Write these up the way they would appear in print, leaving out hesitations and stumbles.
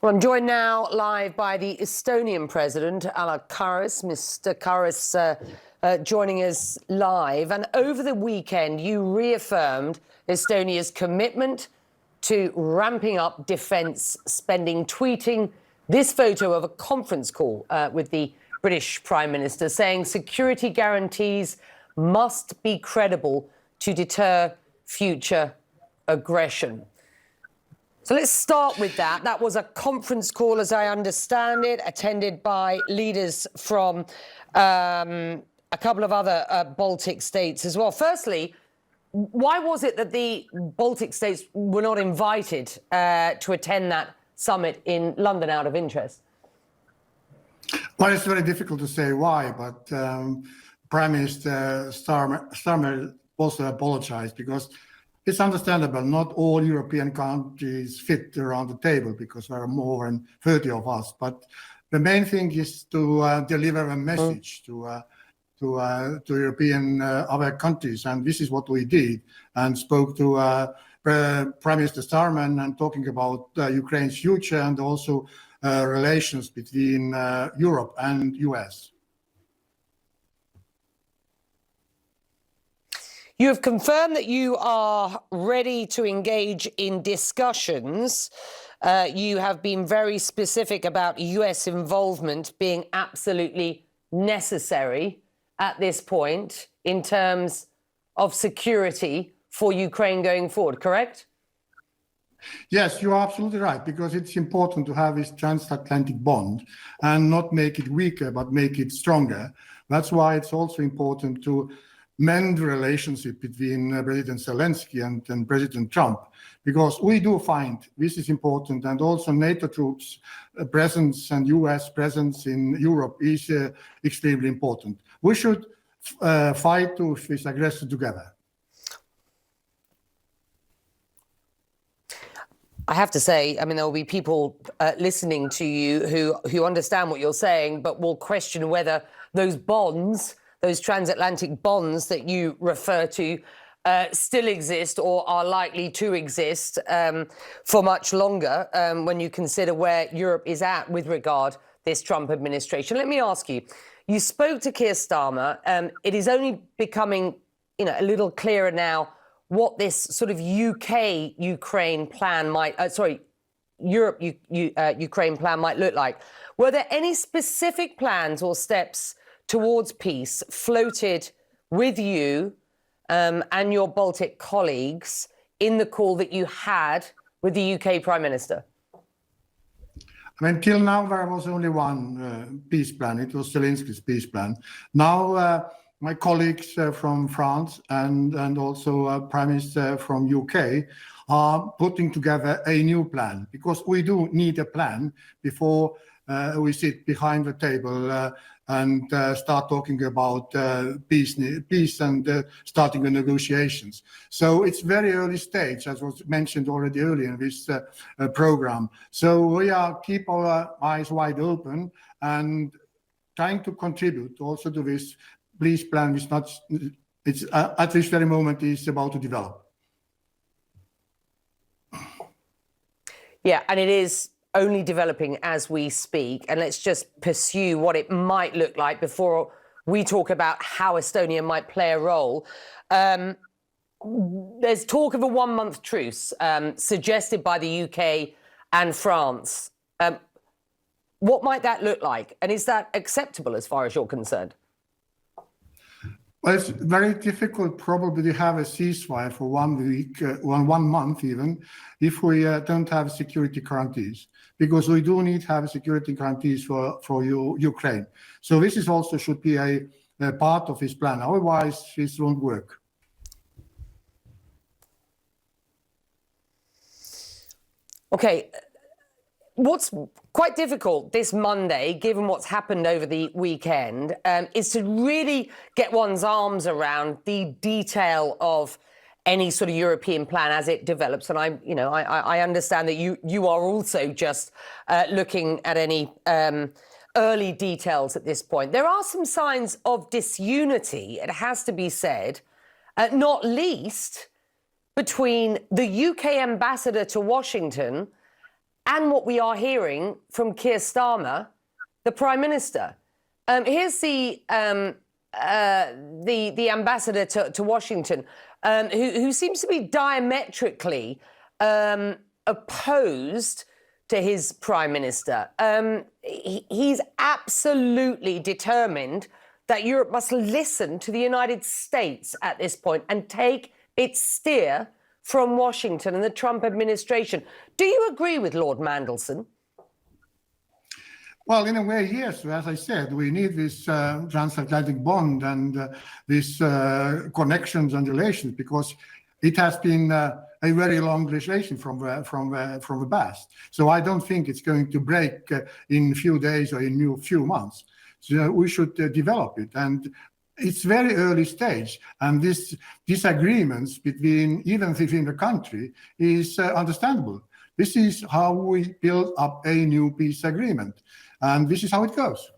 Well, I'm joined now live by the Estonian president, Alar. Mr. Karis joining us live. And over the weekend, you reaffirmed Estonia's commitment to ramping up defence spending, tweeting this photo of a conference call with the British Prime Minister, saying security guarantees must be credible to deter future aggression. So let's start with that. That was a conference call, as I understand it, attended by leaders from a couple of other Baltic states as well. Firstly, why was it that the Baltic states were not invited to attend that summit in London out of interest? Well, it's very difficult to say why, but Prime Minister Starmer also apologized because it's understandable. Not all European countries fit around the table because there are more than 30 of us. But the main thing is to deliver a message to European other countries, and this is what we did. And spoke to Prime Minister Starmer and talking about Ukraine's future and also relations between Europe and US. You have confirmed that you are ready to engage in discussions. You have been very specific about US involvement being absolutely necessary at this point in terms of security for Ukraine going forward, correct? Yes, you're absolutely right, because it's important to have this transatlantic bond and not make it weaker, but make it stronger. That's why it's also important to mend the relationship between President Zelensky and President Trump, because we do find this is important, and also NATO troops presence and US presence in Europe is extremely important. We should fight with this aggressor together. I have to say, I mean, there will be people listening to you who understand what you're saying, but will question whether those bonds, those transatlantic bonds that you refer to, still exist or are likely to exist for much longer when you consider where Europe is at with regard to this Trump administration. Let me ask you, you spoke to Keir Starmer. It is only becoming, a little clearer now what this sort of UK-Ukraine plan might, Europe-Ukraine plan might look like. Were there any specific plans or steps towards peace floated with you and your Baltic colleagues in the call that you had with the UK Prime Minister? I mean, till now there was only one peace plan. It was Zelensky's peace plan. Now my colleagues from France and also Prime Minister from UK are putting together a new plan, because we do need a plan before we sit behind the table and start talking about peace and starting the negotiations. So it's very early stage, as was mentioned already earlier in this program. So we keep our eyes wide open and trying to contribute also to this peace plan, which it's at this very moment is about to develop. Yeah, and it is only developing as we speak. And let's just pursue what it might look like before we talk about how Estonia might play a role. There's talk of a 1-month truce suggested by the UK and France. What might that look like? And is that acceptable as far as you're concerned? Well, it's very difficult probably to have a ceasefire for 1 week, 1 month even, if we don't have security guarantees, because we do need to have security guarantees for Ukraine. So this is also should be a part of his plan. Otherwise, this won't work. Okay. What's quite difficult this Monday, given what's happened over the weekend, is to really get one's arms around the detail of any sort of European plan as it develops. And I understand that you are also just looking at any early details at this point. There are some signs of disunity, it has to be said, not least between the UK ambassador to Washington and what we are hearing from Keir Starmer, the Prime Minister. Here's the ambassador to Washington, who seems to be diametrically opposed to his Prime Minister. He's absolutely determined that Europe must listen to the United States at this point and take its steer from Washington and the Trump administration. Do you agree with Lord Mandelson? Well, in a way, yes. As I said, we need this transatlantic bond and these connections and relations, because it has been a very long relation from the past. So I don't think it's going to break in a few days or in a few months. So we should develop it. And it's very early stage. And this disagreements even within the country is understandable. This is how we build up a new peace agreement. And this is how it goes.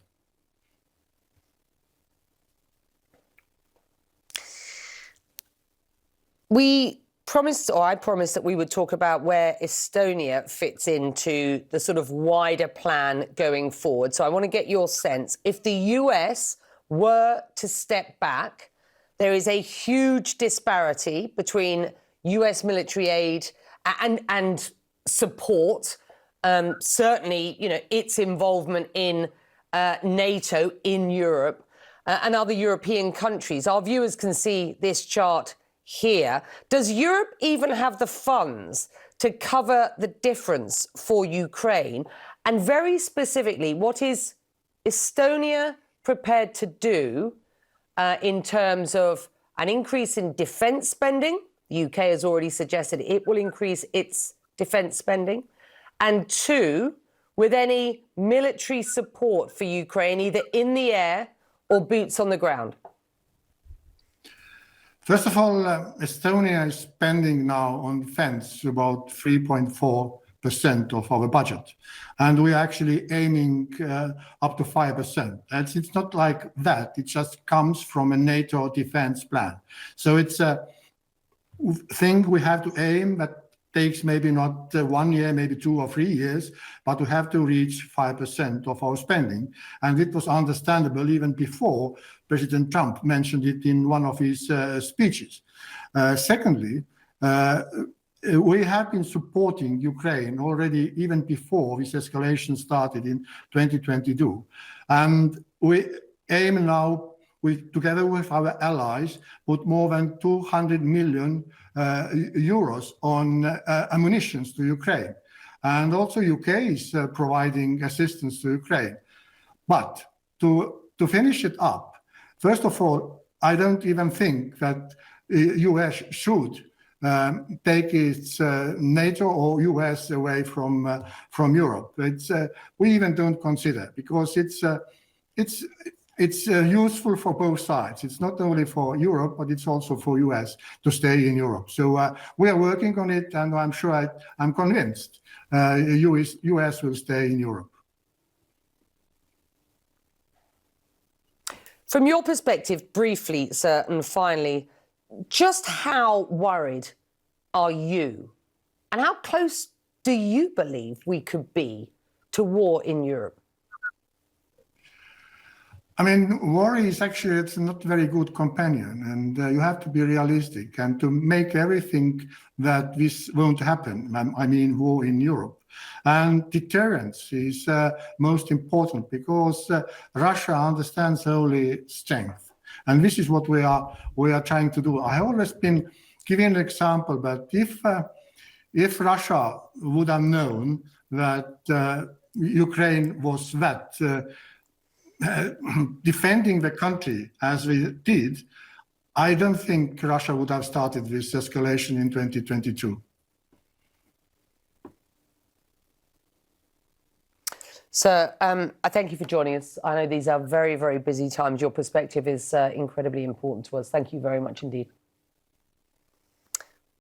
I promised that we would talk about where Estonia fits into the sort of wider plan going forward. So I want to get your sense. If the US were to step back, there is a huge disparity between US military aid and support. Certainly, its involvement in NATO, in Europe, and other European countries. Our viewers can see this chart here. Does Europe even have the funds to cover the difference for Ukraine? And very specifically, what is Estonia prepared to do in terms of an increase in defence spending? The UK has already suggested it will increase its defence spending. And two, with any military support for Ukraine, either in the air or boots on the ground? First of all, Estonia is spending now on defense about 3.4% of our budget. And we're actually aiming up to 5%. It's not like that. It just comes from a NATO defense plan. So it's a thing we have to aim that takes maybe not 1 year, maybe 2 or 3 years, but we have to reach 5% of our spending. And it was understandable even before President Trump mentioned it in one of his speeches. Secondly, we have been supporting Ukraine already even before this escalation started in 2022. And we aim now, together with our allies, put more than 200 million euros on ammunition to Ukraine. And also UK is providing assistance to Ukraine. But to finish it up, first of all, I don't even think that US should take its NATO or US away from Europe. We even don't consider, because it's useful for both sides. It's not only for Europe, but it's also for US to stay in Europe. So we are working on it, and I'm convinced US will stay in Europe. From your perspective, briefly, sir, and finally, just how worried are you? And how close do you believe we could be to war in Europe? I mean, worry is actually, it's not a very good companion, and you have to be realistic and to make everything that this won't happen. I mean, war in Europe. And deterrence is most important, because Russia understands only strength. And this is what we are trying to do. I have always been giving an example, but if Russia would have known that Ukraine was that defending the country as we did, I don't think Russia would have started this escalation in 2022. Sir, I thank you for joining us. I know these are very, very busy times. Your perspective is incredibly important to us. Thank you very much indeed.